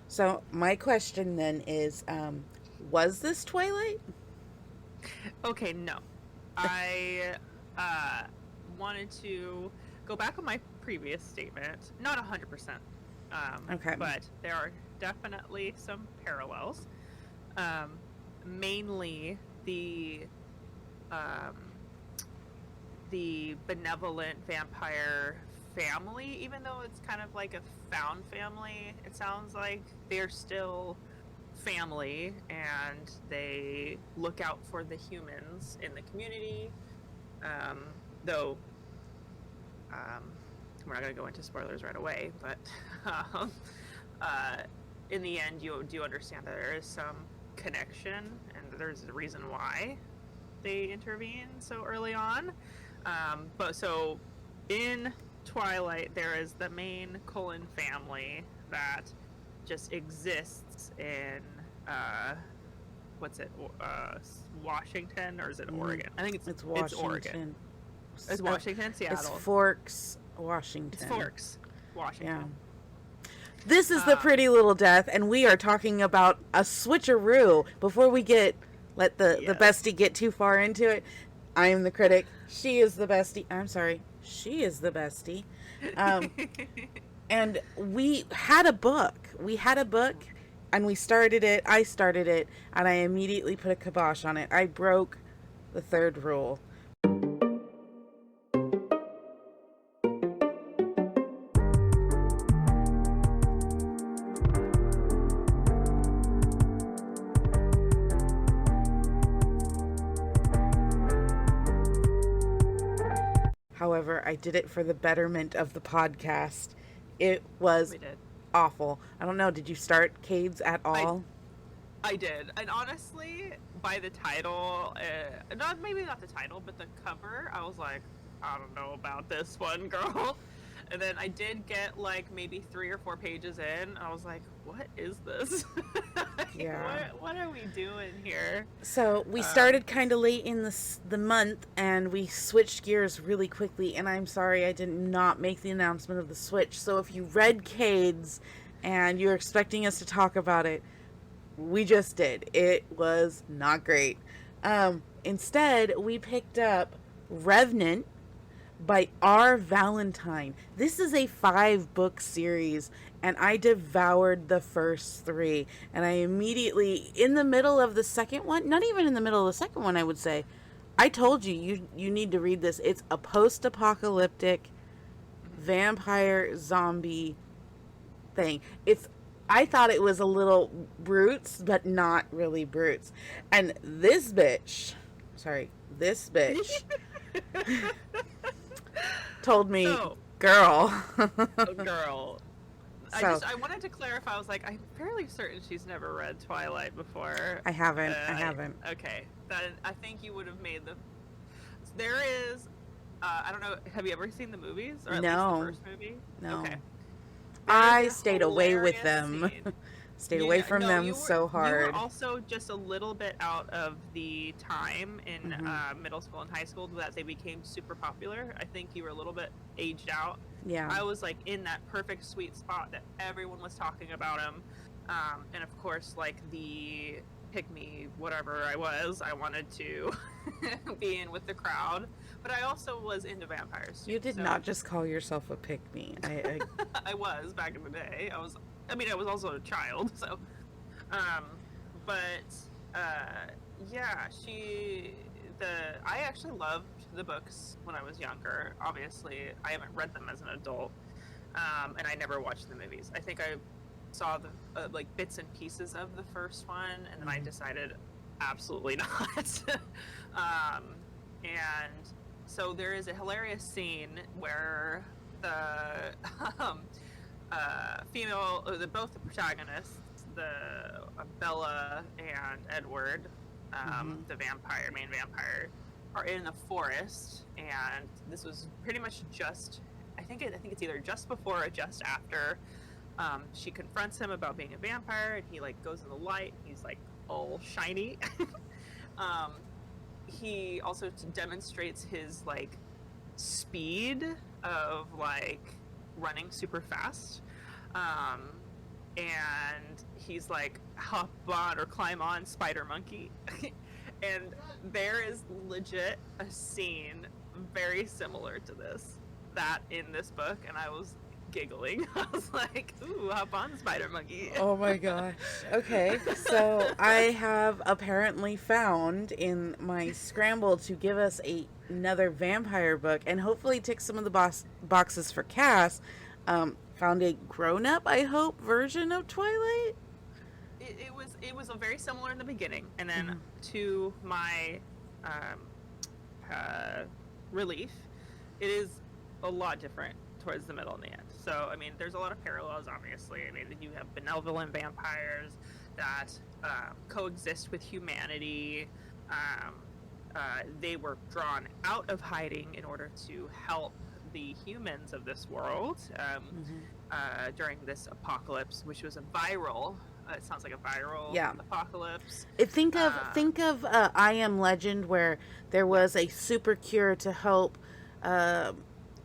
So my question then is, was this Twilight? Okay, no. I uh, wanted to go back on my previous statement. Not 100%, Okay. but there are definitely some parallels. Um, Mainly um, the benevolent vampire family, even though it's kind of like a found family, it sounds like they're still family and they look out for the humans in the community. Though we're not going to go into spoilers right away, but um, uh, in the end, you do understand that there is some connection and there's a reason why they intervene so early on. But so in Twilight, there is the main Cullen family that just exists in what's it? Washington, or is it Mm, Oregon? I think it's it's Oregon. Washington. It's Washington, It's Seattle. Forks, It's Washington. Forks, Yeah. Washington. This is the Um, Pretty Little Death, and we are talking about a switcheroo. Before we let the yes. bestie get too far into it, I am the critic. She is the bestie. I'm sorry, she is the bestie. Um, and we had a book. We had a book, and we started it. I started it, and I immediately put a kibosh on it. I broke the third rule. However, I did it for the betterment of the podcast. It was We did. awful. I don't know. Did you start Cades at I all? I did, and honestly, by the title, not maybe not the title, but the cover, I was like, I don't know about this one, girl. And then I did get like maybe 3 or 4 pages in. I was like, what is this? Like, Yeah. what are we doing here? So we Um, started kind of late in the month, and we switched gears really quickly. And I'm sorry I did not make the announcement of the switch. So if you read Cades and you're expecting us to talk about it, we just did. It was not great. Instead, we picked up Revenant by Valentine. This is a 5 book series, and I devoured the first 3. And I immediately, in the middle of the second one, not even in the middle of the second one, I would say, I told you, you need to read this. It's a post apocalyptic mhm. vampire zombie thing. It's I thought it was a little brutes, but not really brutes. And this bitch told me, So, girl. girl, So I wanted to clarify. I was like, I'm fairly certain she's never read Twilight before. I haven't. I haven't. Okay, then I think you would have made the. There is, I don't know. Have you ever seen the movies, or at least the No, first movie? Okay, no. there is I a stayed away with hilarious them. scene. Stayed away from No, them so you were hard. also just a little bit out of the time in Hmm. middle school and high school that they became super popular. I think you were a little bit aged out. Yeah. I was like in that perfect sweet spot that everyone was talking about him, and of course, like the pick me whatever I wanted to be in with the crowd. But I also was into vampires too, You did so not just call yourself a pick me. I was back in the day. I was. I mean, I was also a child, so. Um, but yeah, I actually loved the books when I was younger. Obviously, I haven't read them as an adult, and I never watched the movies. I think I saw the like bits and pieces of the first one, and then I Mhm. decided absolutely not. um, and so there is a hilarious scene where the female, both the protagonists, the Bella and Edward, Mhm. the main vampire, are in the forest, and this was pretty much just. I think it's either just before or just after. She confronts him about being a vampire, and he like goes in the light. And he's like all shiny. um, he also demonstrates his like speed of like running super fast. Um, and he's like, hop on or climb on spider monkey. And there is legit a scene very similar to that in this book, and I was giggling. I was like, ooh, hop on spider monkey. Oh my gosh. Okay, so I have apparently found in my scramble to give us another vampire book and hopefully tick some of the boxes for Cass, found a grown-up, I hope, version of Twilight. It was a very similar in the beginning, and then to my relief, it is a lot different towards the middle and the end. So, I mean, there's a lot of parallels, obviously. I mean, you have benevolent vampires that coexist with humanity. They were drawn out of hiding in order to help the humans of this world during this apocalypse, which was a viral. It sounds like a viral apocalypse. Think of I Am Legend, where there was a super cure to help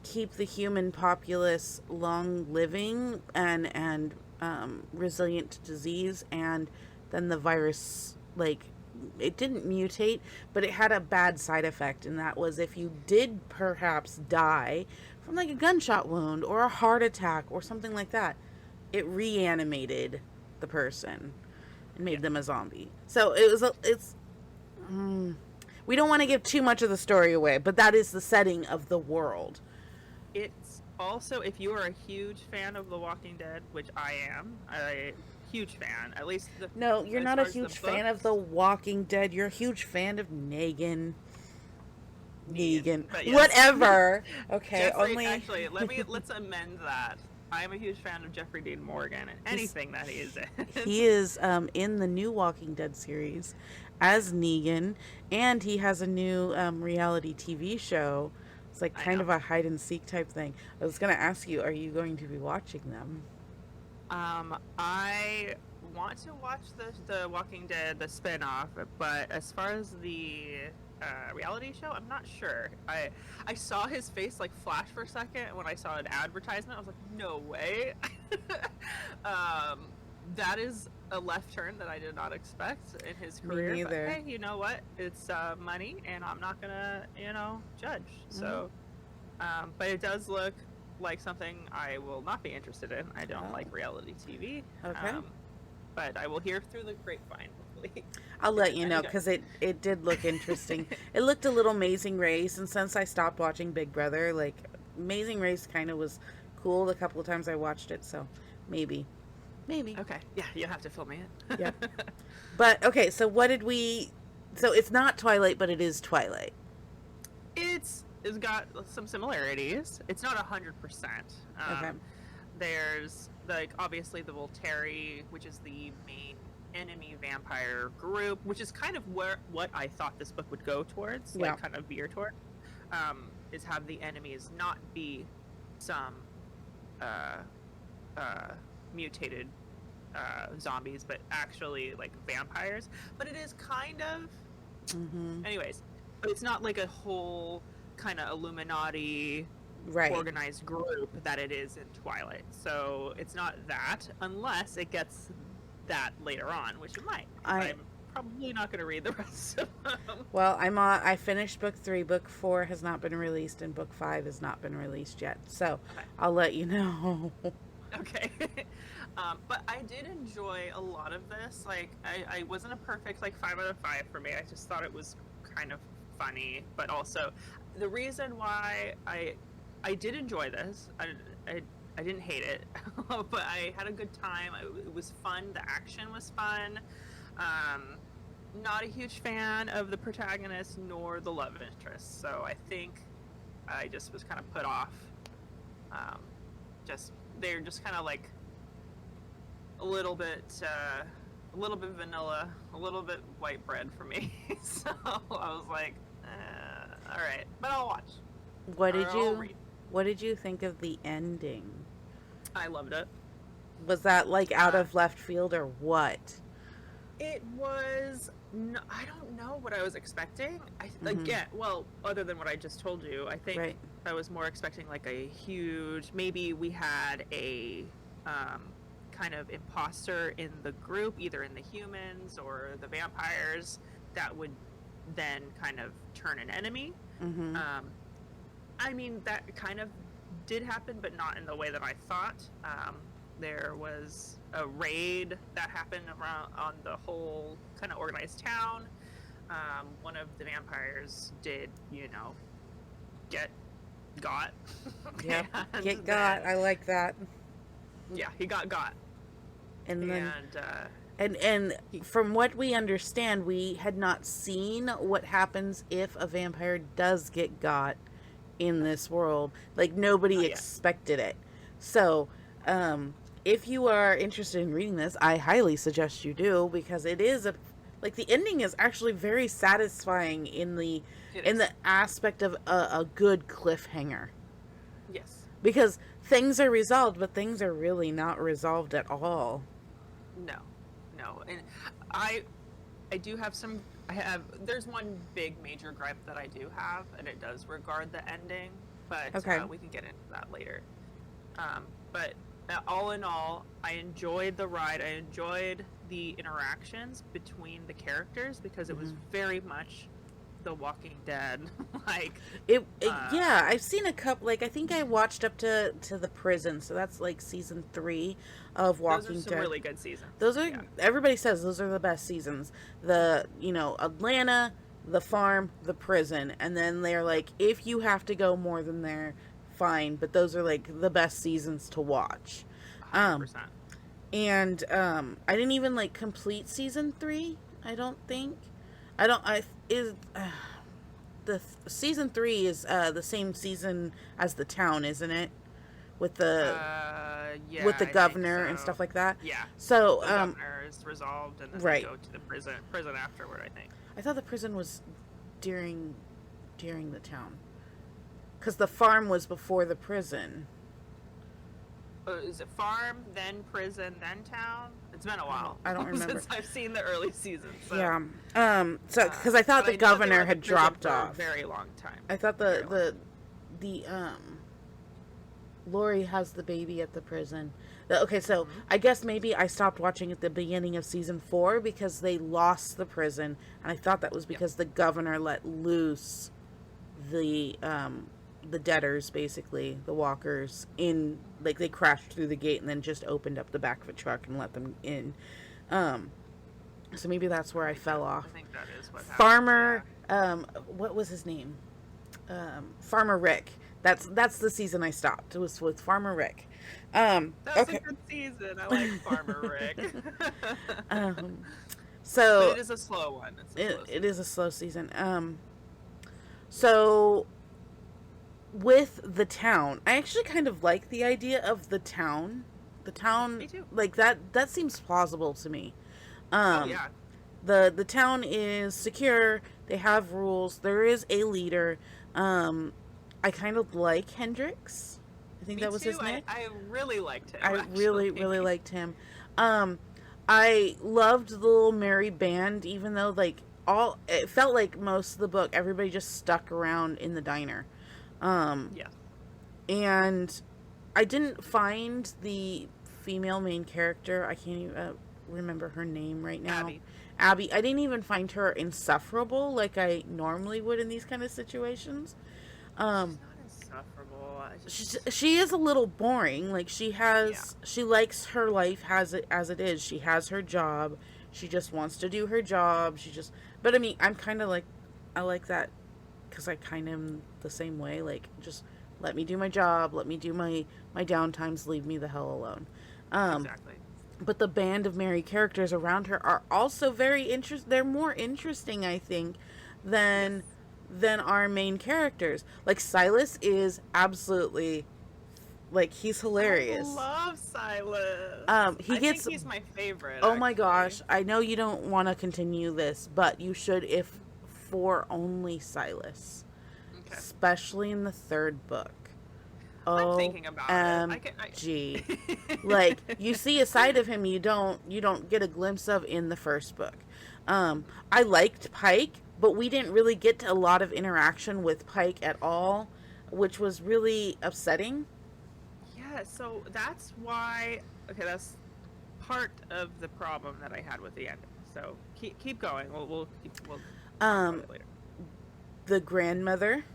keep the human populace long living and resilient to disease, and then the virus, like, it didn't mutate, but it had a bad side effect, and that was if you did perhaps die from like a gunshot wound or a heart attack or something like that, it reanimated the person and made them a zombie. So we don't want to give too much of the story away, but that is the setting of the world. It's also, if you are a huge fan of The Walking Dead, which I am, a huge fan, at least No, you're not a huge fan of The Walking Dead. You're a huge fan of Negan. Yes. Whatever. Okay, Jeffrey, actually, let's amend that. I am a huge fan of Jeffrey Dean Morgan and anything that he is in. He is in the new Walking Dead series as Negan, and he has a new reality TV show. It's like kind of a hide and seek type thing. I was going to ask you, are you going to be watching them? I want to watch the Walking Dead, the spinoff, but as far as the reality show, I'm not sure. I saw his face like flash for a second when I saw an advertisement. I was like, no way. That is a left turn that I did not expect in his career. Me neither. But hey, you know what? It's money, and I'm not gonna, judge. So, but it does look like something I will not be interested in. I don't like reality TV. Okay. But I will hear through the grapevine, hopefully. I'll let you know, because it did look interesting. It looked a little Amazing Race, and since I stopped watching Big Brother, like, Amazing Race kind of was cool the couple of times I watched it, so maybe. Okay, yeah, you'll have to fill me in. Yeah. But, okay, so so it's not Twilight, but it is Twilight. It's got some similarities. It's not 100%. Okay. There's, like, obviously the Volturi, which is the main enemy vampire group, which is kind of what I thought this book would go towards, like kind of veer toward, is have the enemies not be some mutated zombies, but actually like vampires. But it is kind of, anyways, but it's not like a whole kind of Illuminati organized group that it is in Twilight. So it's not that, unless it gets that later on, which it might. I'm probably not going to read the rest of them. Well, I finished book 3. Book 4 has not been released, and book 5 has not been released yet. So I'll let you know. Okay. But I did enjoy a lot of this. Like, I wasn't a perfect, like, 5 out of 5 for me. I just thought it was kind of funny. But also, the reason why I did enjoy this, I didn't hate it, but I had a good time. It was fun. The action was fun. Not a huge fan of the protagonist nor the love interest. So I think I just was kind of put off. They're just kind of like a little bit vanilla, a little bit white bread for me. So I was like, all right, but I'll watch. What did you think of the ending? I loved it. Was that like out of left field or what? It was. No, I don't know what I was expecting. Well, other than what I just told you, I think I was more expecting like a huge. Maybe we had a kind of imposter in the group, either in the humans or the vampires, that would then kind of turn an enemy. Mm-hmm. I mean, that kind of did happen, but not in the way that I thought. There was a raid that happened around on the whole kind of organized town. One of the vampires did, get got. Yep. Get got. I like that. Yeah, he got. And then, and from what we understand, we had not seen what happens if a vampire does get got in this world. Like, nobody expected it. So, if you are interested in reading this, I highly suggest you do, because it is the ending is actually very satisfying in the aspect of a good cliffhanger. Yes. Because things are resolved, but things are really not resolved at all. No. And I do have there's one big major gripe that I do have, and it does regard the ending, but we can get into that later. But all in all, I enjoyed the ride. I enjoyed the interactions between the characters, because it was very much The Walking Dead. Yeah, I've seen a couple. I think I watched up to the prison, so that's season 3 of Walking Dead. Those are some really good seasons. Those are everybody says those are the best seasons. The Atlanta, the farm, the prison, and then they're if you have to go more than there, fine. But those are the best seasons to watch. 100%. And I didn't even complete season 3. I don't think. Season 3 is the same season as The Town, isn't it? With the governor and stuff like that. Yeah. So the governor is resolved, and then they go to the prison afterward, I think. I thought the prison was during The Town, because the farm was before the prison. Is it farm, then prison, then town? It's been a while. I don't remember since I've seen the early seasons. So. Yeah. So because I thought the governor had dropped off for a very long time. I thought the Lori has the baby at the prison. Okay, so I guess maybe I stopped watching at the beginning of season 4 because they lost the prison, and I thought that was because the governor let loose the debtors, basically the walkers, in they crashed through the gate and then just opened up the back of a truck and let them in. So maybe that's where I fell off. I think that is what happened. Farmer, what was his name? Farmer Rick. That's the season I stopped. It was with Farmer Rick. That was a good season. I like Farmer Rick. So but it is a slow one. It is a slow season. So with The Town, I actually kind of like the idea of the town. The town, me too. That seems plausible to me. Yeah. The town is secure. They have rules. There is a leader. I kind of like Hendrix. I think that was his name. I really liked him. I really liked him. I loved the little merry band, even though it felt like most of the book everybody just stuck around in the diner. Yeah. And I didn't find the female main character, I can't even remember her name right now. Abby. I didn't even find her insufferable like I normally would in these kind of situations. She's not insufferable. She is a little boring. She likes her life as it is. She has her job. She just wants to do her job. But I mean, I'm kind of I like that, because I kind of am the same way. Just let me do my job. Let me do my downtimes. Leave me the hell alone. Exactly. But the band of merry characters around her are also very interesting. They're more interesting, I think, than our main characters. Silas is absolutely, he's hilarious. I love Silas. I think he's my favorite. Oh my gosh. I know you don't want to continue this, but you should, if for only Silas. Okay. Especially in the 3rd book. I'm thinking about it. OMG. You see a side of him you don't get a glimpse of in the 1st book. I liked Pike, but we didn't really get a lot of interaction with Pike at all, which was really upsetting. Yeah, so that's why. Okay, that's part of the problem that I had with the ending. So keep going. We'll talk about Um, it later. the grandmother.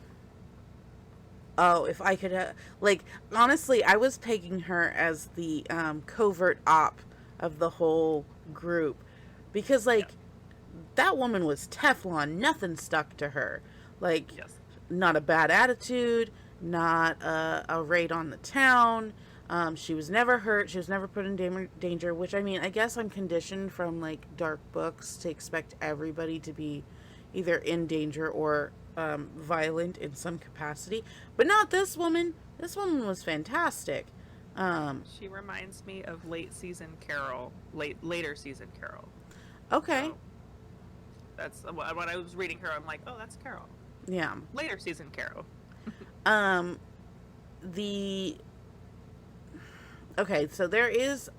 Oh, if I could, like, honestly, I was pegging her as the covert op of the whole group because, Yeah. like, that woman was Teflon. Nothing stuck to her. Like, Yes. not a bad attitude, not a raid on the town. She was never hurt. She was never put in danger, which, I mean, I guess I'm conditioned from, like, dark books to expect everybody to be either in danger or violent in some capacity. But not this woman. This woman was fantastic. She reminds me of later season Carol. Okay. So that's when I was reading her. I'm like, oh, that's Carol. Yeah. Later season Carol. Um, the Okay, so there is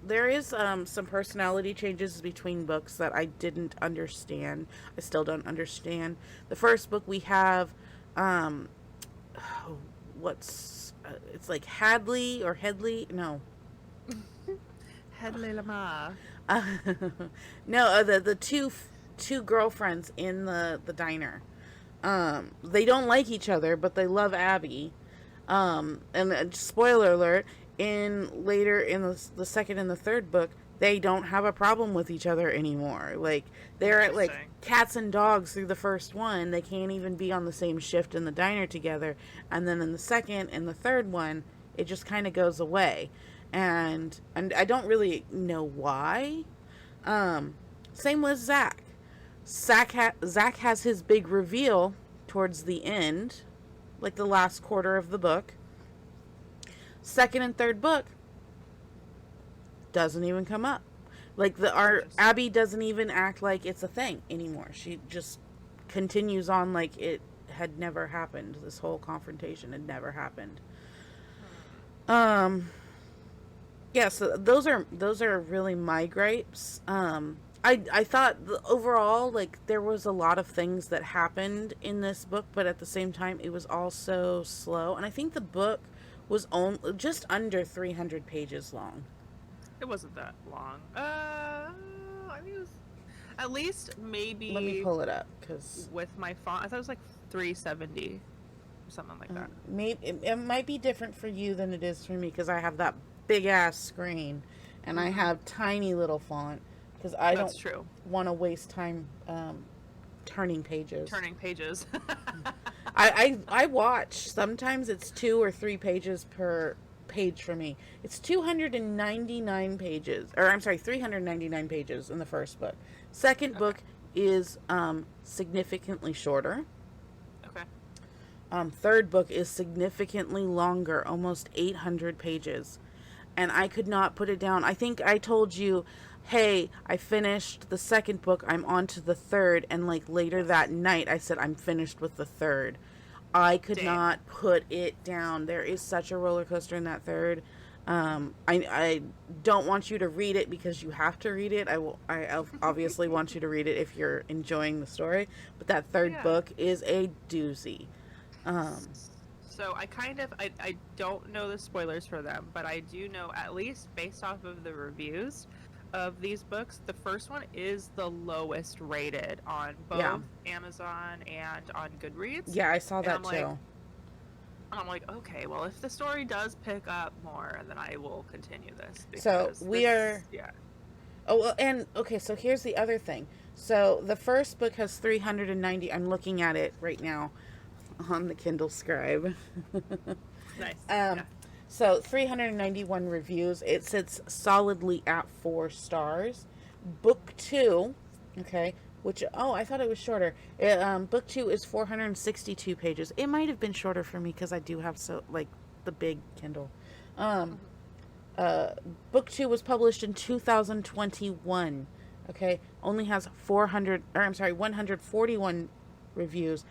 some personality changes between books that I didn't understand. I still don't understand. The first book we have, oh, it's like Hadley or Headley? No, Hedley Lamar. uh, no, the two girlfriends in the diner. They don't like each other, but they love Abby. And spoiler alert, in the second and the third book, they don't have a problem with each other anymore. Like, they're like cats and dogs through the first one. They can't even be on the same shift in the diner together. And then in the second and the third one, it just kind of goes away. And I don't really know why. Same with Zach. Zach has his big reveal towards the end, like the last quarter of the book. Second and third book doesn't even come up. Like our Abby doesn't even act like it's a thing anymore. She just continues on like it had never happened. This whole confrontation had never happened. Yeah, so those are really my gripes. I thought overall, like, there was a lot of things that happened in this book, but at the same time it was also slow, and I think the book was just under 300 pages long. It wasn't that long. I think it was at least maybe. Let me pull it up because with my font, I thought it was like 370 or something like that. Maybe it might be different for you than it is for me because I have that big ass screen and I have tiny little font because I don't want to waste time turning pages. I watch. Sometimes it's 2 or 3 pages per page for me. It's 299 pages, or I'm sorry, 399 pages in the first book. Second book is significantly shorter. Okay. Third book is significantly longer, almost 800 pages. And I could not put it down. I think I told you, hey, I finished the second book, I'm on to the third, and like later that night I said I'm finished with the third. I could not put it down. There is such a roller coaster in that third. I don't want you to read it because you have to read it. I obviously want you to read it if you're enjoying the story, but that third book is a doozy. So I don't know the spoilers for them, but I do know, at least based off of the reviews of these books, the first one is the lowest rated on both Amazon and on Goodreads. Yeah, I saw that too. I'm like, okay, well, if the story does pick up more, then I will continue this. So we are... Yeah. Oh, well, and, okay, so here's the other thing. So the first book has 390... I'm looking at it right now on the Kindle Scribe. Nice. So 391 reviews. It sits solidly at 4 stars. Book 2, okay, which, I thought it was shorter. Book 2 is 462 pages. It might have been shorter for me because I do have the big Kindle. Book 2 was published in 2021. Okay, only has 141 reviews,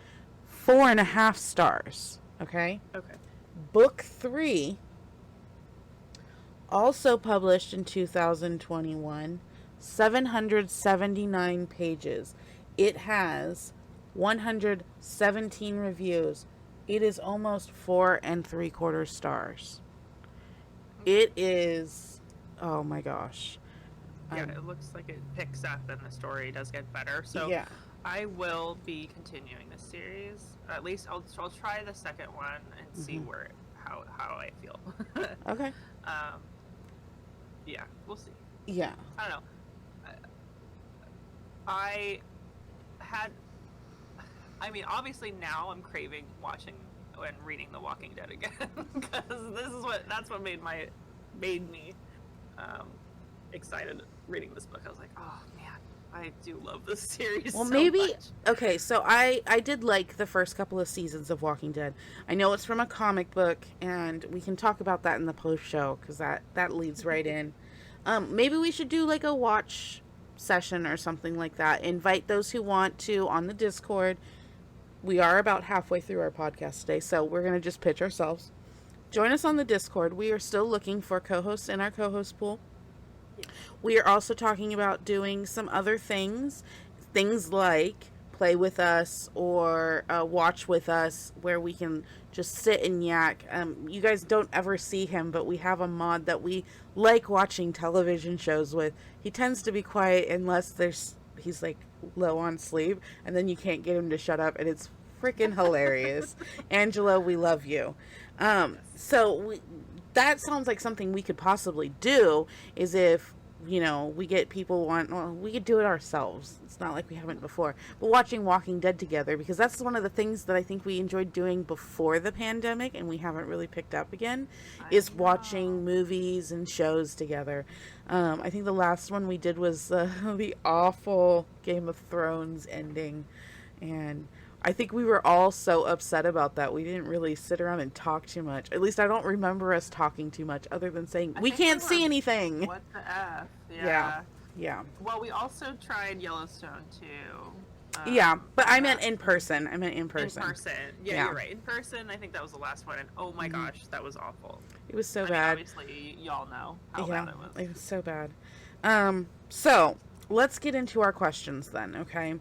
4.5 stars. Okay. Okay. Book 3, also published in 2021, 779 pages. It has 117 reviews. It is almost 4.75 stars. It is, oh my gosh. Yeah, it looks like it picks up and the story does get better. So Yeah. I will be continuing the series. At least I'll try the second one and see how I feel. Okay. um, yeah, we'll see. Yeah. I don't know. I had. I mean, obviously now I'm craving watching and reading The Walking Dead again because that's what made me excited reading this book. I was like, oh man, I do love this series. Well, so maybe much. okay. So I did like the first couple of seasons of Walking Dead. I know it's from a comic book, and we can talk about that in the post show because that leads right in. Maybe we should do like a watch session or something like that. Invite those who want to on the Discord. We are about halfway through our podcast today, so we're gonna just pitch ourselves. Join us on the Discord. We are still looking for co-hosts in our co-host pool. We are also talking about doing some other things like play with us or watch with us, where we can just sit and yak. You guys don't ever see him, but we have a mod that we like watching television shows with. He tends to be quiet unless he's like low on sleep, and then you can't get him to shut up, and it's freaking hilarious. Angela, we love you. That sounds like something we could possibly do, is if we get people we could do it ourselves. It's not like we haven't before. But watching Walking Dead together, because that's one of the things that I think we enjoyed doing before the pandemic and we haven't really picked up again, is watching movies and shows together. I think the last one we did was the awful Game of Thrones ending, and I think we were all so upset about that. We didn't really sit around and talk too much. At least I don't remember us talking too much, other than saying, we can't see anything. What the F? Yeah. Well, we also tried Yellowstone, too. Yeah, but I meant in person. In person. Yeah, you're right. In person, I think that was the last one. And oh my gosh, that was awful. It was so bad. Obviously, y'all know how bad it was. It was so bad. So, let's get into our questions then, okay?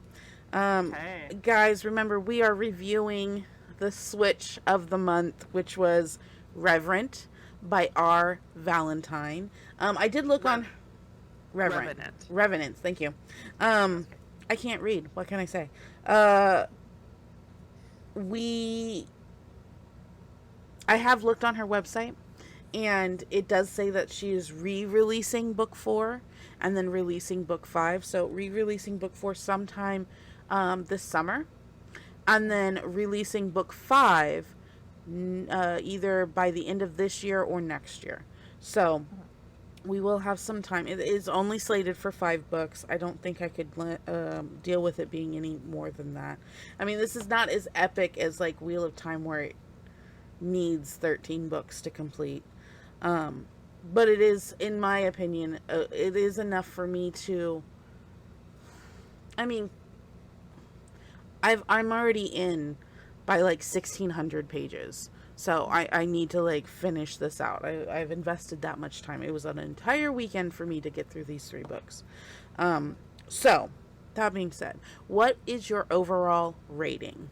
Guys, remember, we are reviewing the Switch of the month, which was Revenant by R. Valentine. I did look on Revenant, thank you. I can't read. What can I say? I have looked on her website, and it does say that she is re-releasing book 4 and then releasing book 5. So re-releasing book 4 sometime this summer, and then releasing book 5 either by the end of this year or next year. So we will have some time. It is only slated for 5 books. I don't think I could deal with it being any more than that. I mean, this is not as epic as like Wheel of Time, where it needs 13 books to complete. But it is, in my opinion, it is enough for me to, I mean, I'm already in by like 1,600 pages. So I need to like finish this out. I've invested that much time. It was an entire weekend for me to get through these 3 books. So that being said, what is your overall rating?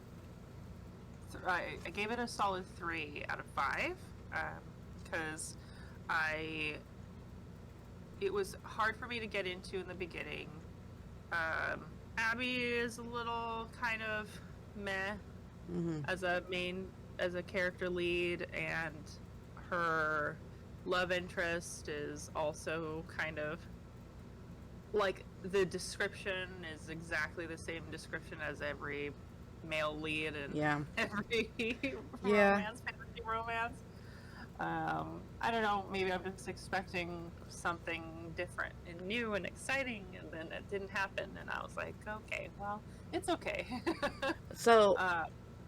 I gave it a solid 3 out of 5 because it was hard for me to get into in the beginning. Abby is a little kind of meh as a character lead, and her love interest is also kind of like, the description is exactly the same description as every male lead in every fantasy romance. I don't know, maybe I'm just expecting something different and new and exciting, and then it didn't happen, and I was like, okay, well, it's okay. So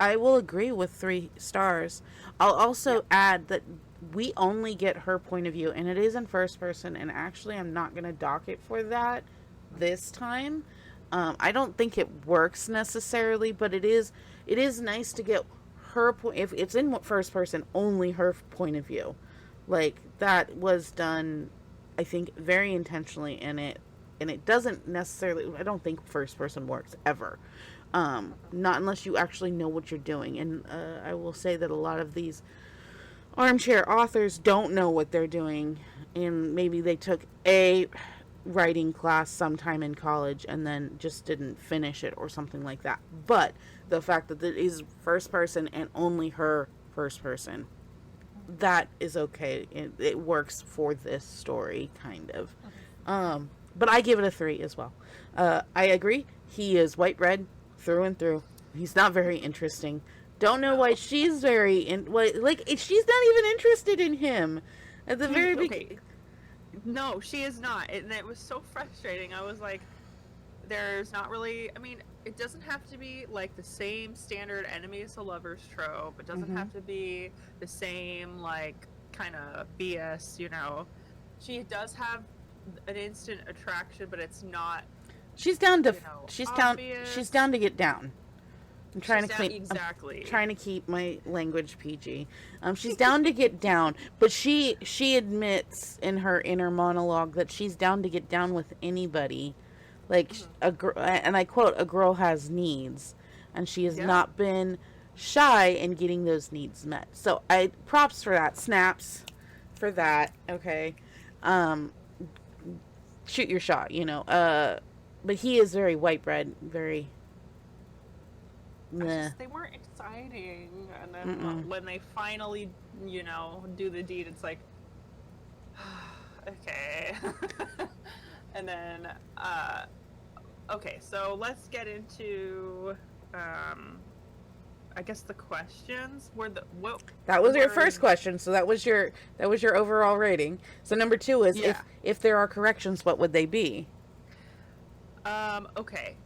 I will agree with 3 stars. I'll also add that we only get her point of view, and it is in first person, and actually I'm not going to dock it for that this time. I don't think it works necessarily, but it is nice to get her point. If it's in first person, only her point of view. Like, that was done, I think, very intentionally in it, and it doesn't necessarily, I don't think first person works ever. Not unless you actually know what you're doing. And I will say that a lot of these armchair authors don't know what they're doing, and maybe they took a writing class sometime in college and then just didn't finish it or something like that. But the fact that it is first person and only her first person, that is okay. It works for this story, kind of. But I give it a 3 as well. I agree. He is white bread through and through. He's not very interesting. Don't know why she's she's not even interested in him at the very beginning. No, she is not, and it was so frustrating. I was like, there's not really, I mean, it doesn't have to be like the same standard enemies to lovers trope. It doesn't have to be the same like kind of BS, you know. She does have an instant attraction, but it's not, she's down to obvious. She's down to get down. I'm trying exactly. I'm trying to keep my language PG. She's down to get down, but she admits in her inner monologue that she's down to get down with anybody. Like and I quote, "A girl has needs," and she has not been shy in getting those needs met. So I props for that. Snaps for that. Okay, shoot your shot. You know. But he is very white bread. Very. They weren't exciting, and then when they finally, you know, do the deed, it's like, okay. And then, okay, so let's get into, I guess the questions were that was your first question, so that was your overall rating. So number 2 is if there are corrections, what would they be? Okay,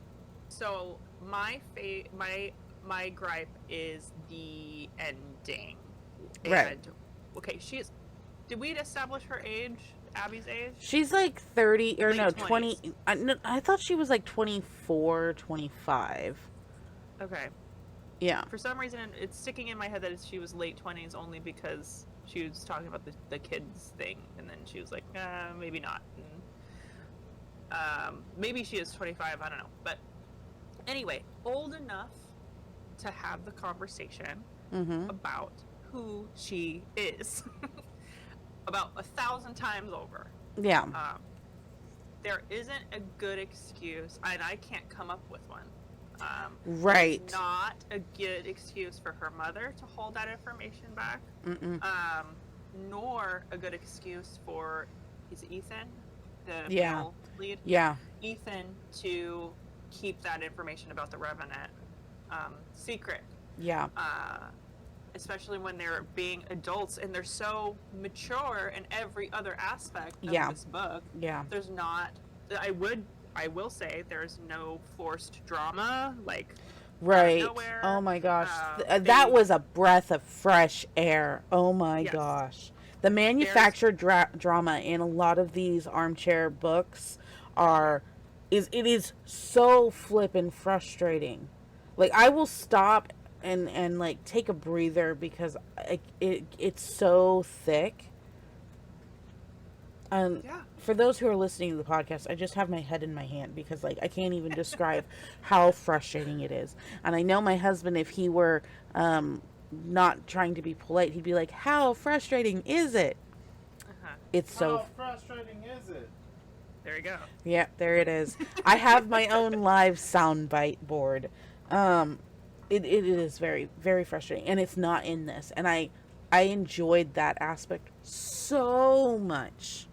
so my gripe is the ending. Right. And, okay, did we establish her age, Abby's age? She's like 30, or late no, 20s. 20. I thought she was like 24, 25. Okay. Yeah. For some reason, it's sticking in my head that she was late 20s only because she was talking about the kids thing, and then she was like, maybe not. And, maybe she is 25, I don't know. But anyway, old enough to have the conversation about who she is about 1,000 times over. Yeah. There isn't a good excuse, and I can't come up with one. Right. Not a good excuse for her mother to hold that information back. Nor a good excuse for, is it Ethan? The male lead? Yeah. Ethan to keep that information about the Revenant secret. Yeah. Especially when they're being adults and they're so mature in every other aspect of this book. Yeah. There's not, I will say there's no forced drama, like right. Nowhere. Oh my gosh. That was a breath of fresh air. Oh my gosh. The manufactured drama in a lot of these armchair books is so flippin' frustrating. Like, I will stop and like take a breather because it's so thick. For those who are listening to the podcast, I just have my head in my hand because like I can't even describe how frustrating it is. And I know my husband, if he were not trying to be polite, he'd be like, "How frustrating is it?" It's so how frustrating is it? There you go. Yeah, there it is. I have my own live soundbite board. It is very, very frustrating, and it's not in this. And I enjoyed that aspect so much,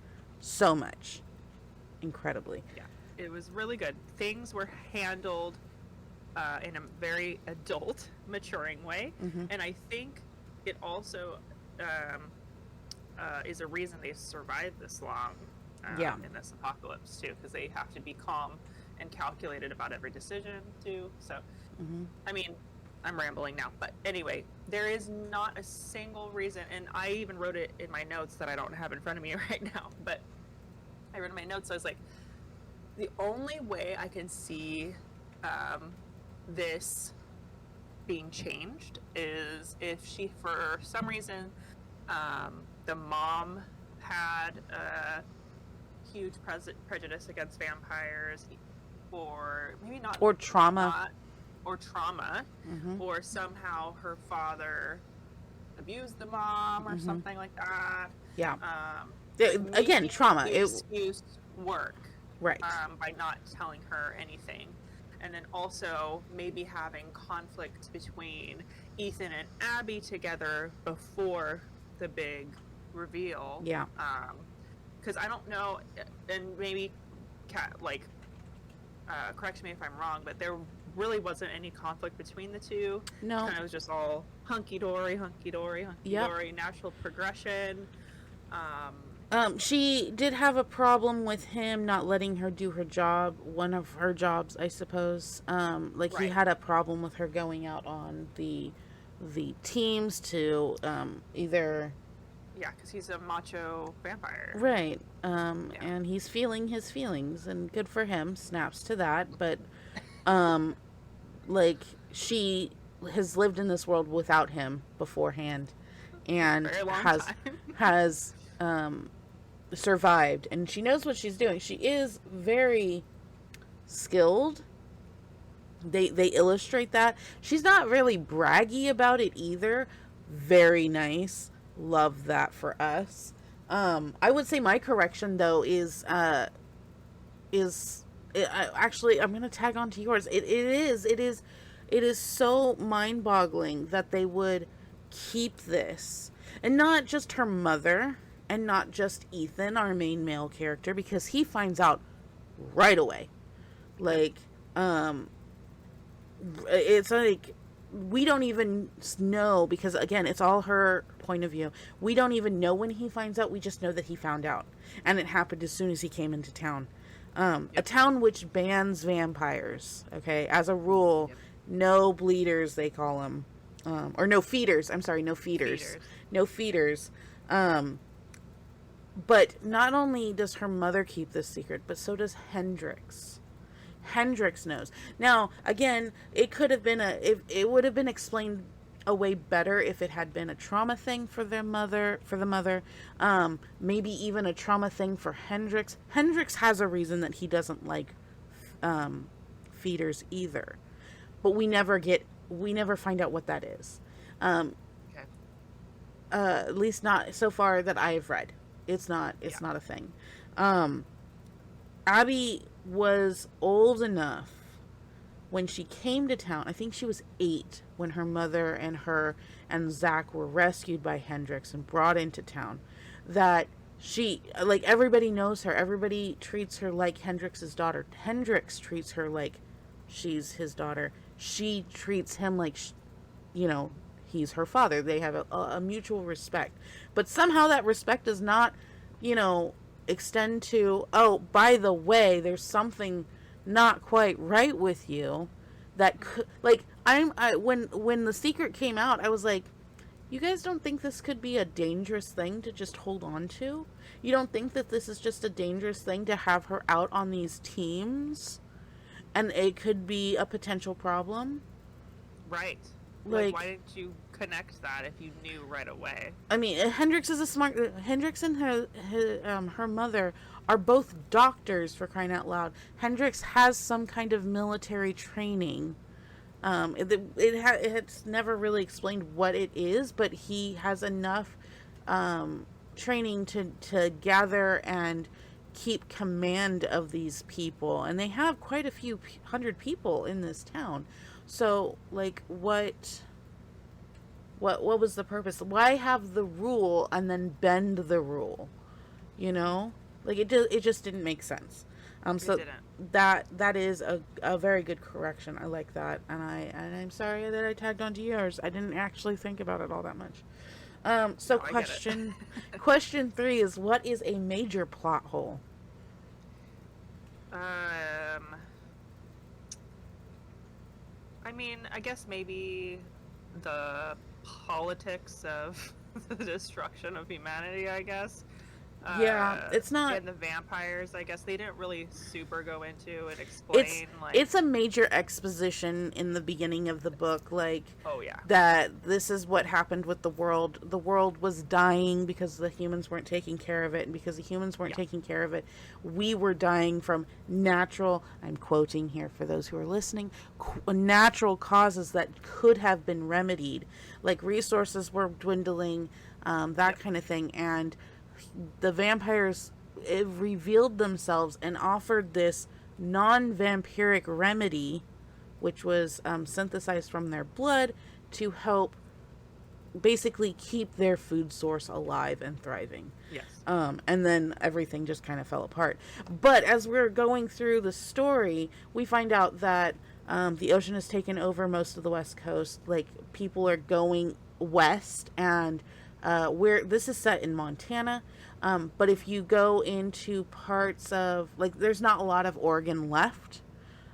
incredibly. Yeah, it was really good. Things were handled in a very adult, maturing way, and I think it also is a reason they survived this long. In this apocalypse too, because they have to be calm and calculated about every decision too. So, I mean, I'm rambling now, but anyway, there is not a single reason, and I even wrote it in my notes that I don't have in front of me right now, but I wrote in my notes, I was like, the only way I can see this being changed is if she, for some reason, the mom had a huge prejudice against vampires, or maybe not, or trauma, or somehow her father abused the mom or something like that. Again, trauma. The excuse work. Right. By not telling her anything. And then also maybe having conflict between Ethan and Abby together before the big reveal. Yeah. Because I don't know, and maybe correct me if I'm wrong, but there really wasn't any conflict between the two. No. Kind of was just all hunky-dory, hunky-dory, hunky-dory, natural progression. She did have a problem with him not letting her do her job, one of her jobs, I suppose. Like, he had a problem with her going out on the teams to either... Yeah, because he's a macho vampire. Right. And he's feeling his feelings, and good for him, snaps to that. But, like, she has lived in this world without him beforehand, and has survived, and she knows what she's doing. She is very skilled. They illustrate that. She's not really braggy about it either. Very nice. Love that for us. I would say my correction though is actually, I'm gonna tag on to yours. It is so mind-boggling that they would keep this, and not just her mother, and not just Ethan, our main male character, because he finds out right away. Like, it's like, we don't even know, because again, it's all her point of view. We don't even know when he finds out. We just know that he found out, and it happened as soon as he came into town. A town which bans vampires, okay, as a rule. No bleeders, they call them, or no feeders. I'm sorry, no feeders. No feeders. But not only does her mother keep this secret, but so does Hendrix. Hendrix knows. Now, again, it could have been it would have been explained a way better if it had been a trauma thing for the mother. Maybe even a trauma thing for Hendrix. Hendrix has a reason that he doesn't like feeders either, but we never find out what that is. At least not so far that I've read. It's not a thing. Abby was old enough when she came to town. I think she was 8 when her mother and Zach were rescued by Hendrix and brought into town. That she, like, everybody knows her. Everybody treats her like Hendrix's daughter. Hendrix treats her like she's his daughter. She treats him like, he's her father. They have a mutual respect. But somehow that respect does not, extend to, oh, by the way, there's something not quite right with you. That could, like, when the secret came out, I was like, you guys don't think this could be a dangerous thing to just hold on to? You don't think that this is just a dangerous thing to have her out on these teams? And it could be a potential problem? Right. Like, why didn't you connect that if you knew right away? I mean, Hendrix and her mother are both doctors, for crying out loud. Hendrix has some kind of military training. It's never really explained what it is, but he has enough training to gather and keep command of these people, and they have quite a few hundred people in this town. So, like, what was the purpose? Why have the rule and then bend the rule? Like, it just didn't make sense. So that is a very good correction. I like that, and I'm sorry that I tagged onto yours. I didn't actually think about it all that much. Question 3 is, what is a major plot hole? I mean, I guess maybe the politics of the destruction of humanity, I guess. It's not... And the vampires, I guess they didn't really super go into and explain. It's a major exposition in the beginning of the book, like... Oh, yeah. That this is what happened with the world. The world was dying because the humans weren't taking care of it, and because the humans weren't taking care of it, we were dying from natural... I'm quoting here for those who are listening. Natural causes that could have been remedied. Like, resources were dwindling, that kind of thing, and... the vampires revealed themselves and offered this non-vampiric remedy, which was synthesized from their blood to help basically keep their food source alive and thriving. Yes. And then everything just kind of fell apart. But as we're going through the story, we find out that the ocean has taken over most of the West Coast. Like, people are going west, and where this is set in Montana. But if you go into parts of, like, there's not a lot of Oregon left.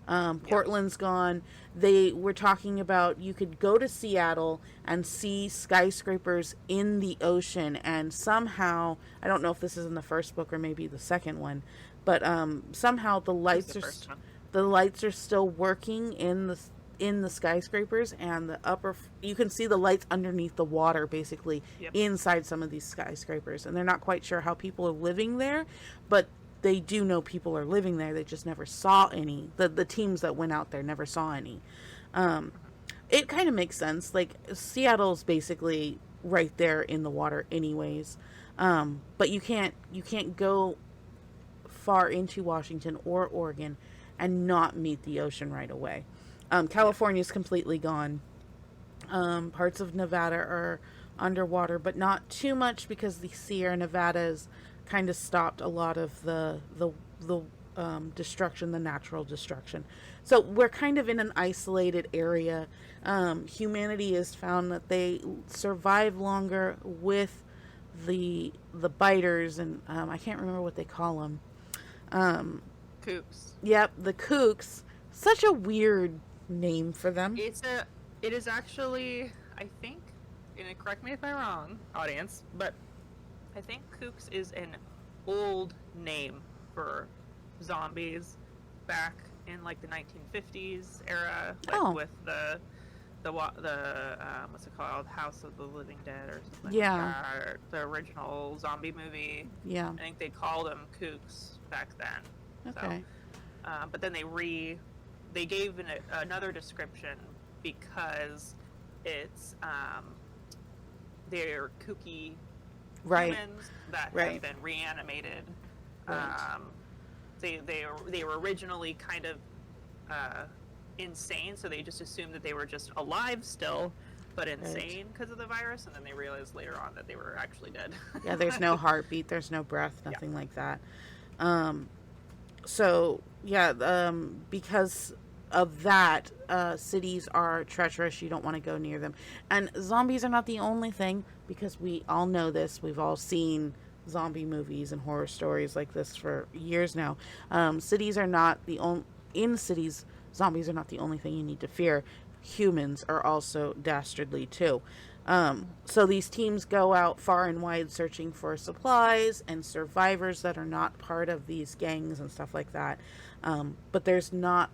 Portland's gone. They were talking about you could go to Seattle and see skyscrapers in the ocean, and somehow, I don't know if this is in the first book or maybe the second one, but somehow the lights are still working in the skyscrapers, and the upper, you can see the lights underneath the water basically. Yep. Inside some of these skyscrapers, and they're not quite sure how people are living there, but they do know people are living there. They just never saw any. The teams that went out there never saw any. It kind of makes sense. Like, Seattle's basically right there in the water anyways. But you can't go far into Washington or Oregon and not meet the ocean right away. California's completely gone. Parts of Nevada are underwater, but not too much, because the Sierra Nevadas kind of stopped a lot of the destruction, the natural destruction. So we're kind of in an isolated area. Humanity has found that they survive longer with the biters, and I can't remember what they call them. Kooks. Yep, the kooks. Such a weird name for them. It is actually, I think, and correct me if I'm wrong, audience, but I think kooks is an old name for zombies back in, like, the 1950s era, like with the what's it called, House of the Living Dead or something. Yeah. Like that, the original zombie movie. Yeah. I think they called them kooks back then. Okay. So, but then they gave another description because it's they're kooky humans that have been reanimated. Right. They were originally kind of insane, so they just assumed that they were just alive still, but insane because of the virus, and then they realized later on that they were actually dead. Yeah, there's no heartbeat, there's no breath, nothing like that. So yeah, because of that, cities are treacherous. You don't want to go near them. And zombies are not the only thing, because we all know this. We've all seen zombie movies and horror stories like this for years now. Cities are not the only... In cities, zombies are not the only thing you need to fear. Humans are also dastardly too. So these teams go out far and wide searching for supplies and survivors that are not part of these gangs and stuff like that. But there's not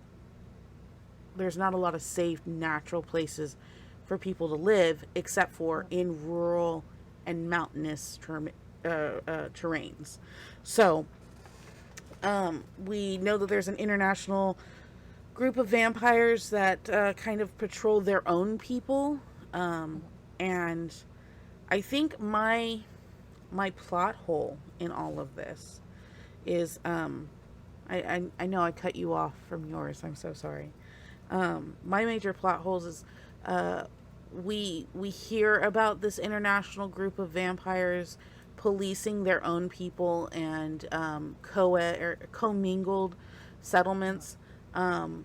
a lot of safe, natural places for people to live, except for in rural and mountainous terrains. So we know that there's an international group of vampires that kind of patrol their own people. And I think my plot hole in all of this is, I know I cut you off from yours. I'm so sorry. My major plot holes is we hear about this international group of vampires policing their own people and commingled settlements, and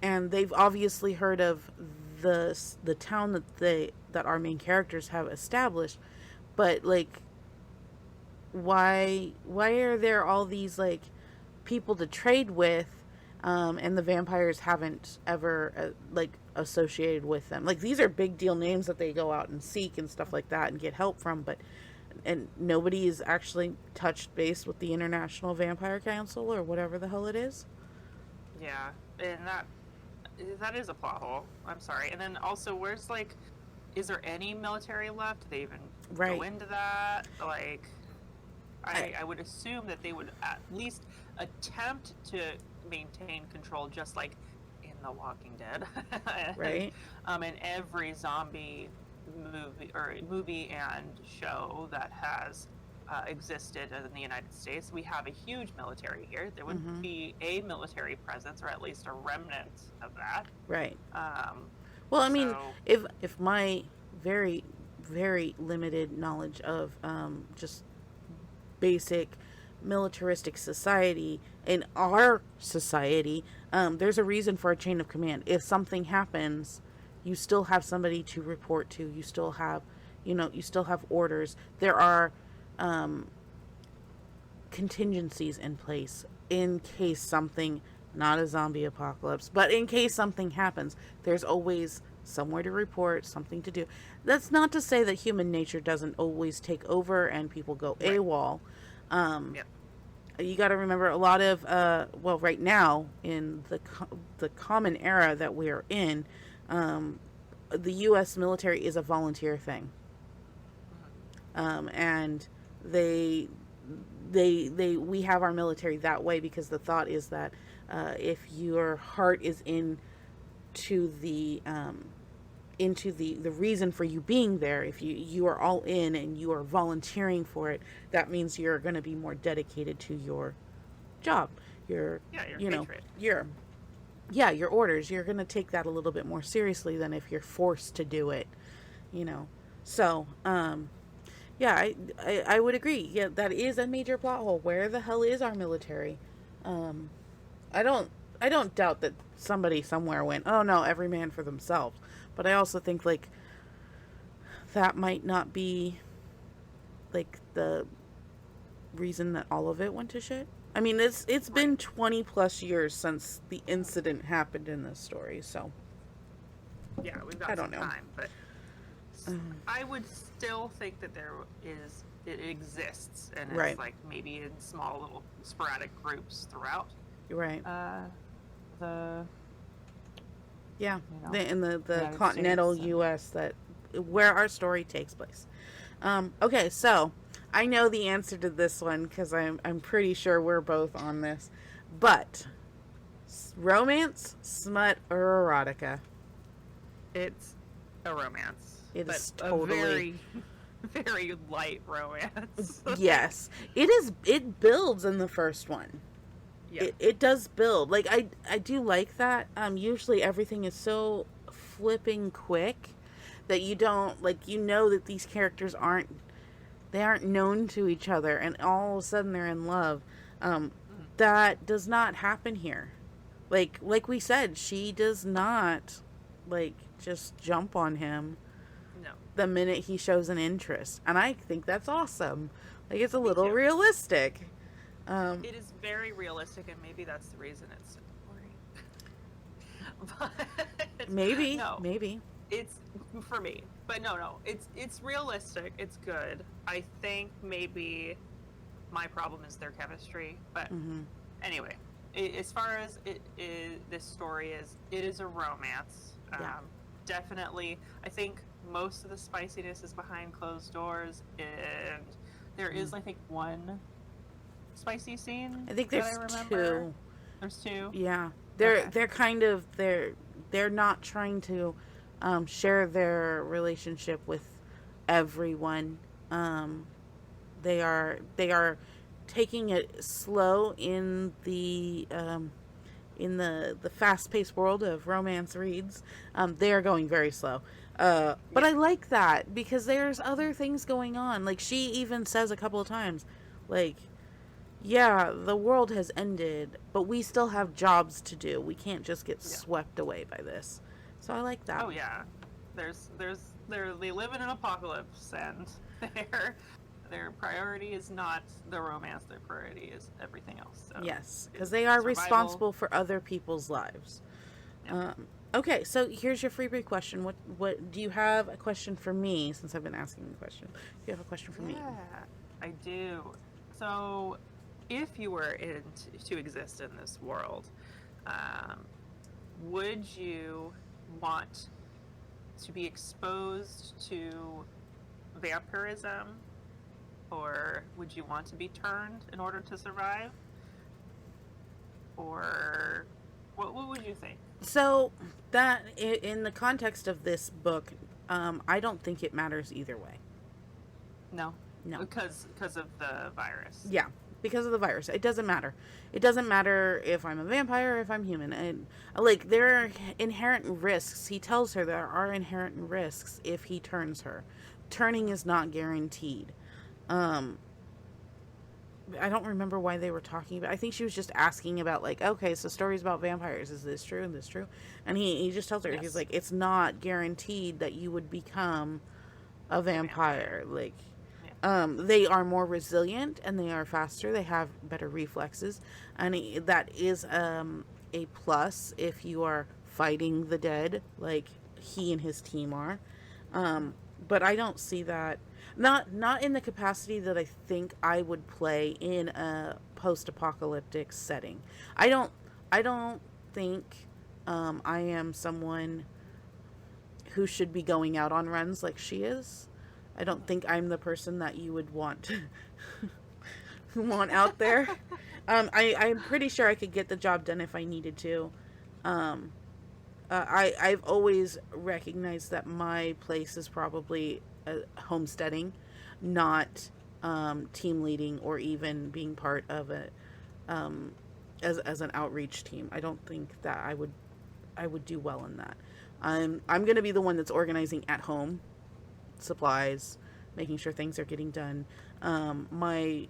they've obviously heard of the town that our main characters have established, but like, why are there all these like people to trade with? And the vampires haven't ever associated with them. Like, these are big deal names that they go out and seek and stuff like that and get help from, and nobody has actually touched base with the International Vampire Council or whatever the hell it is. Yeah, and that is a plot hole. I'm sorry. And then also, where's, like, is there any military left? Do they even go into that? Like, I would assume that they would at least attempt to maintain control, just like in The Walking Dead. Right. In every zombie movie and show that has existed in the United States. We have a huge military here. There would Mm-hmm. be a military presence, or at least a remnant of that. Right. Um, Well, I mean, so if my very, very limited knowledge of just basic militaristic society in our society, there's a reason for a chain of command. If something happens, you still have somebody to report to. You still have, you still have orders. There are um, contingencies in place in case something, not a zombie apocalypse, but in case something happens, there's always somewhere to report, something to do. That's not to say that human nature doesn't always take over and people go right. AWOL. Um, Yep. you got to remember a lot of, well, right now in the common era that we're in, the U.S. military is a volunteer thing. And they we have our military that way because the thought is that if your heart is into the reason for you being there, if you are all in and you are volunteering for it, that means you're going to be more dedicated to your job, your patriot. your orders. You're going to take that a little bit more seriously than if you're forced to do it, so yeah, I would agree. Yeah, that is a major plot hole. Where the hell is our military? I don't doubt that somebody somewhere went, oh no, every man for themselves. But I also think like that might not be like the reason that all of it went to shit. I mean, it's been 20 plus years since the incident happened in this story, so Yeah, we've got some time, but I would still think that it exists, and it's right. like maybe in small little sporadic groups throughout. You're right. Yeah, in the United continental States. U.S. Where our story takes place. Okay, so I know the answer to this one because I'm pretty sure we're both on this, but romance, smut, or erotica? It's a romance. It but is totally a very, very light romance. Yes, it is. It builds in the first one. Yeah. It does build. Like I do like that. Usually everything is so flipping quick that you don't that these characters aren't known to each other and all of a sudden they're in love. That does not happen here. Like we said, she does not just jump on him No. the minute he shows an interest. And I think that's awesome. Like it's a Me little too. realistic. It is very realistic, and maybe that's the reason it's so boring. But Maybe. no, Maybe. it's for me. But no, it's realistic. It's good. I think maybe my problem is their chemistry. But anyway, as far as this story it is a romance. Yeah. Definitely, I think most of the spiciness is behind closed doors, and there is, I think, one spicy scene. I think that there's I remember. two. There's two. Yeah. Okay. They're kind of they're not trying to share their relationship with everyone. They are taking it slow in the fast-paced world of romance reads. They are going very slow. But I like that because there's other things going on. Like she even says a couple of times, like, yeah, the world has ended, but we still have jobs to do. We can't just get swept away by this. So I like that. Oh yeah, they live in an apocalypse, and their priority is not the romance. Their priority is everything else. So Yes, because they are survival. responsible for other people's lives. Yeah. Okay, so here's your freebie question. What do you have a question for me? Since I've been asking the question, do you have a question for me? I do. So, if you were to exist in this world, would you want to be exposed to vampirism, or would you want to be turned in order to survive? Or what would you think? So that in the context of this book, I don't think it matters either way. No. No. Because of the virus. Yeah, because of the virus. It doesn't matter. It doesn't matter if I'm a vampire or if I'm human. And like, there are inherent risks. He tells her there are inherent risks if he turns her. Turning is not guaranteed. I don't remember why they were talking about. I think she was just asking about, like, okay, so stories about vampires, is this true and this true? And he just tells her, Yes. he's like, it's not guaranteed that you would become a vampire. Like, they are more resilient and they are faster. They have better reflexes, and that is a plus if you are fighting the dead, like he and his team are. But I don't see that. Not in the capacity that I think I would play in a post-apocalyptic setting. I don't think I am someone who should be going out on runs like she is. I don't think I'm the person that you would want out there. I'm pretty sure I could get the job done if I needed to. I've always recognized that my place is probably homesteading, not team leading or even being part of a as an outreach team. I don't think that I would do well in that. I'm going to be the one that's organizing at home supplies, making sure things are getting done. My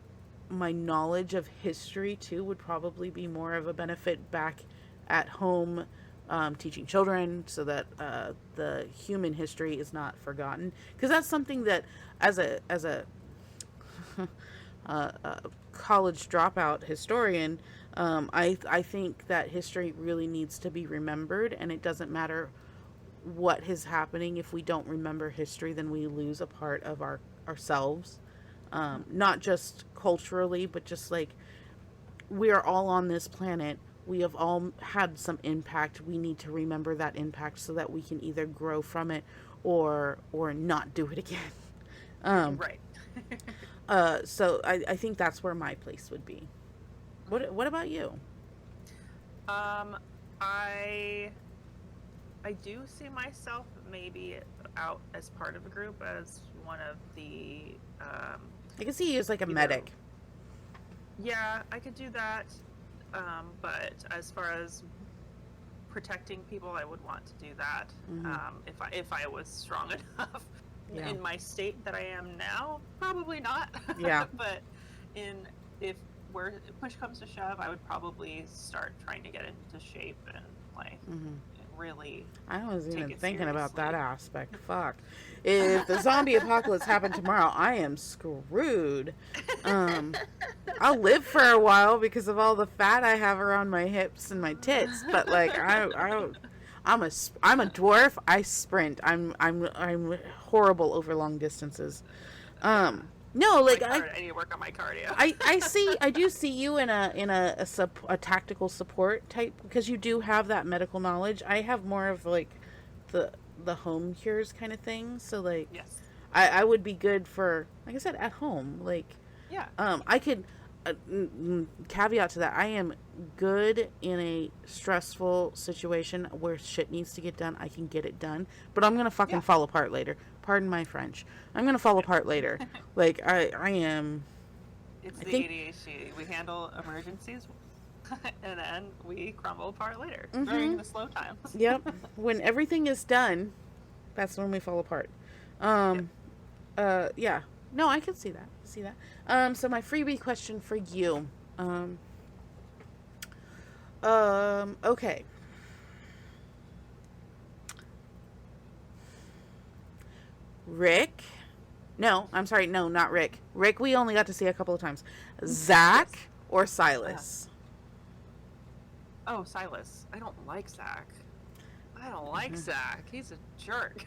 knowledge of history too would probably be more of a benefit back at home, teaching children so that the human history is not forgotten, because that's something that as a college dropout historian, I think that history really needs to be remembered, and it doesn't matter what is happening. If we don't remember history, then we lose a part of ourselves, not just culturally, but just like, we are all on this planet. We have all had some impact. We need to remember that impact so that we can either grow from it or not do it again. Right. So I think that's where my place would be. What about you? I do see myself maybe out as part of a group, as one of the I can see you as like a medic. Yeah, I could do that. But as far as protecting people, I would want to do that. If I was strong enough. Yeah. In my state that I am now, probably not. Yeah. But if push comes to shove, I would probably start trying to get into shape and like really. I was even it thinking about that seriously. aspect. Fuck. If the zombie apocalypse happened tomorrow, I am screwed. I'll live for a while because of all the fat I have around my hips and my tits, but like I'm a dwarf. I sprint. I'm horrible over long distances. No, like I need to work on my cardio. I do see you in a tactical support type, because you do have that medical knowledge. I have more of like the home cures kind of thing. So like, yes, I would be good for, like I said, at home. Like, yeah, I could caveat to that. I am good in a stressful situation where shit needs to get done. I can get it done, but I'm gonna fucking fall apart later. Pardon my French. I'm gonna fall apart later. Like I am. It's I the think, ADHD. We handle emergencies, and then we crumble apart later during the slow times. Yep. When everything is done, that's when we fall apart. Yeah. No, I can see that. So my freebie question for you. Okay. Rick. No, I'm sorry. No, not Rick. Rick, we only got to see a couple of times. Zach or Silas? Oh, Silas. I don't like Zach. I don't like Zach. He's a jerk.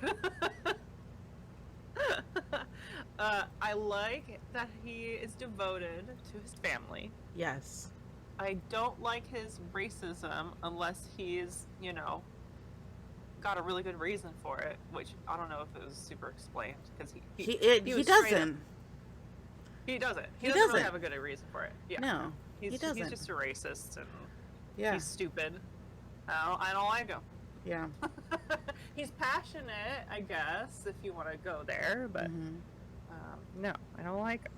I like that he is devoted to his family. Yes. I don't like his racism unless he's, got a really good reason for it, which I don't know if it was super explained, because He was doesn't. He doesn't. He He doesn't really doesn't. have a good reason for it. Yeah. No, He's he doesn't. He's just a racist, and Yeah. he's stupid. I don't like him. Yeah. He's passionate, I guess, if you want to go there, but No, I don't like him.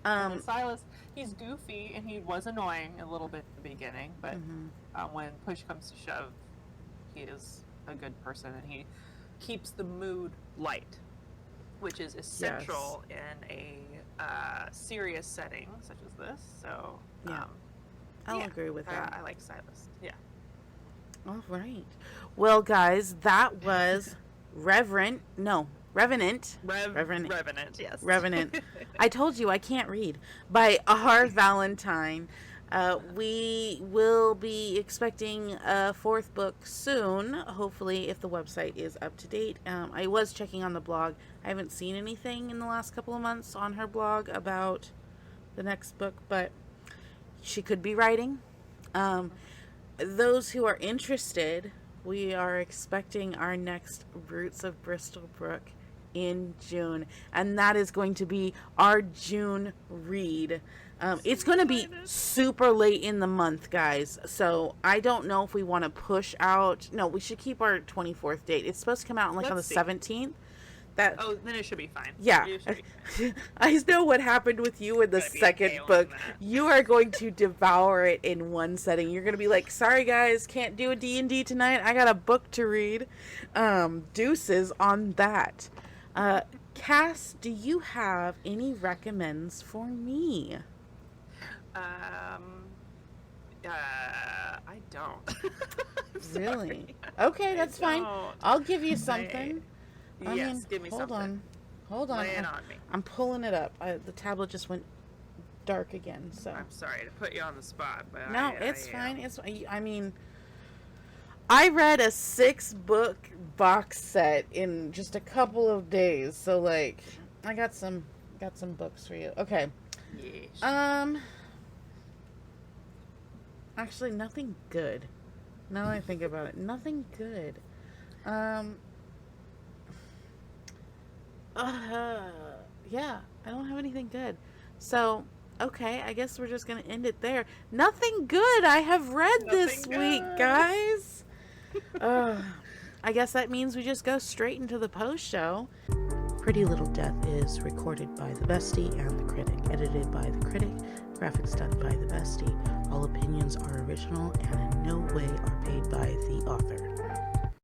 And Silas, he's goofy and he was annoying a little bit at the beginning, but when push comes to shove, he is a good person and he keeps the mood light, which is essential in a serious setting such as this. So I'll agree with that. I like Silas. Yeah. All right. Well, guys, that was Revenant. Revenant, yes. Revenant. I told you I can't read. By R. Valentine. We will be expecting a 4th book soon, hopefully, if the website is up to date. I was checking on the blog. I haven't seen anything in the last couple of months on her blog about the next book, but she could be writing. Those who are interested, we are expecting our next Roots of Bristol Brook in June, and that is going to be our June read. It's going to be super late in the month, guys, so I don't know if we want to push out. No, we should keep our 24th date. It's supposed to come out on the 17th. Then it should be fine. Yeah. I know what happened with you in the second book. You are going to devour it in one setting. You're going to be like, sorry guys, can't do a D&D tonight. I got a book to read. Deuces on that. Cass, do you have any recommends for me? I don't. Really? Okay, that's fine. I'll give you something. Give me something. Hold on. Lay it on me. I'm pulling it up. The tablet just went dark again, so. I'm sorry to put you on the spot, but no, it's fine. It's. I mean, I read a 6-book box set in just a couple of days, so like, I got some books for you. Okay. Yes. Actually, nothing good. Now that I think about it, nothing good. Yeah, I don't have anything good. So, okay, I guess we're just going to end it there. Nothing good I have read this week, guys. I guess that means we just go straight into the post show. Pretty Little Death is recorded by the Bestie and the Critic, edited by the Critic, graphics done by the Bestie. All opinions are original and in no way are paid by the author.